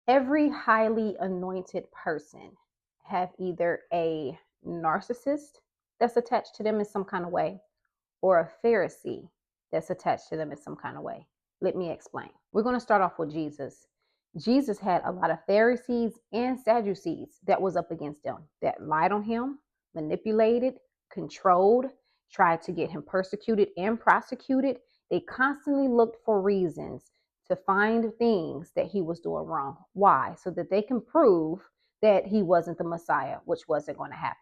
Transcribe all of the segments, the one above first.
Every highly anointed person have either a narcissist that's attached to them in some kind of way or a Pharisee that's attached to them in some kind of way. Let me explain. We're going to start off with Jesus. Jesus had a lot of Pharisees and Sadducees that was up against him, that lied on him, manipulated, controlled, tried to get him persecuted and prosecuted. They constantly looked for reasons to find things that he was doing wrong. Why? So that they can prove that he wasn't the Messiah, which wasn't going to happen.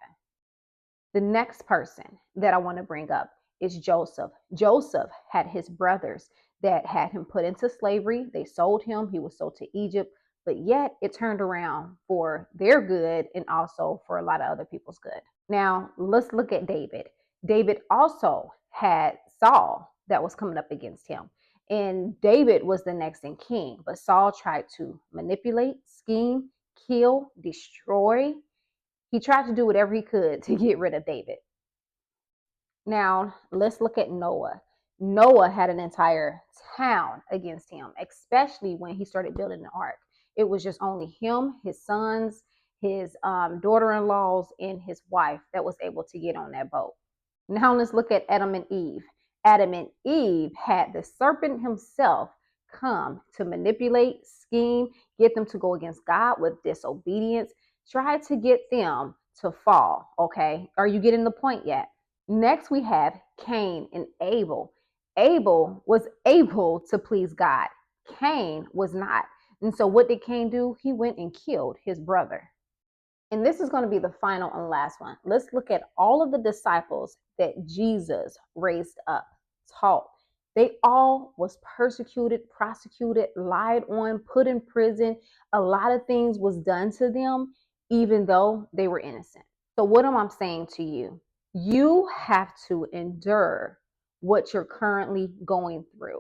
The next person that I want to bring up is Joseph. Joseph had his brothers that had him put into slavery. They sold him. He was sold to Egypt, but yet it turned around for their good and also for a lot of other people's good. Now, let's look at David. David also had Saul that was coming up against him. And David was the next in king, but Saul tried to manipulate, scheme, kill, destroy. He tried to do whatever he could to get rid of David. Now, let's look at Noah. Noah had an entire town against him, especially when he started building the ark. It was just only him, his sons, his daughter-in-laws, and his wife that was able to get on that boat. Now, let's look at Adam and Eve. Adam and Eve had the serpent himself come to manipulate, scheme, get them to go against God with disobedience, try to get them to fall. Okay, are you getting the point yet? Next, we have Cain and Abel. Abel was able to please God. Cain was not. And so what did Cain do? He went and killed his brother. And this is going to be the final and last one. Let's look at all of the disciples that Jesus raised up, taught. They all was persecuted, prosecuted, lied on, put in prison. A lot of things was done to them, even though they were innocent. So what am I saying to you? You have to endure what you're currently going through,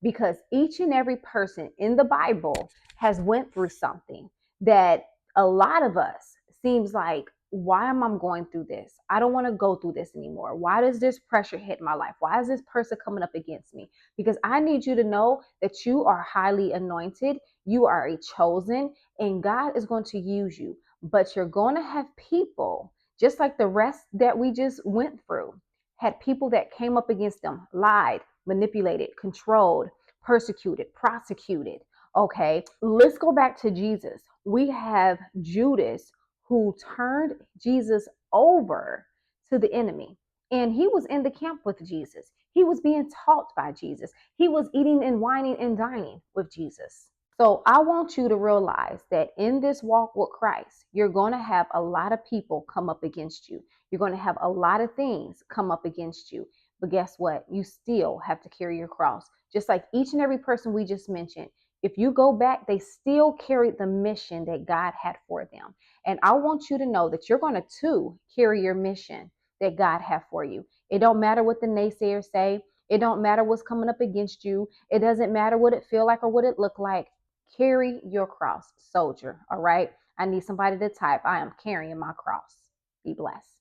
because each and every person in the Bible has went through something that a lot of us seems like, why am I going through this? I don't want to go through this anymore. Why does this pressure hit my life? Why is this person coming up against me? Because I need you to know that you are highly anointed. You are a chosen, and God is going to use you. But you're going to have people, just like the rest that we just went through, had people that came up against them, lied, manipulated, controlled, persecuted, prosecuted. Okay, let's go back to Jesus. We have Judas, who turned Jesus over to the enemy. And he was in the camp with Jesus. He was being taught by Jesus. He was eating and wining and dining with Jesus. So I want you to realize that in this walk with Christ, you're going to have a lot of people come up against you. You're going to have a lot of things come up against you. But guess what? You still have to carry your cross. Just like each and every person we just mentioned, if you go back, they still carried the mission that God had for them. And I want you to know that you're going to too carry your mission that God had for you. It don't matter what the naysayers say. It don't matter what's coming up against you. It doesn't matter what it feel like or what it look like. Carry your cross, soldier. All right. I need somebody to type, I am carrying my cross. Be blessed.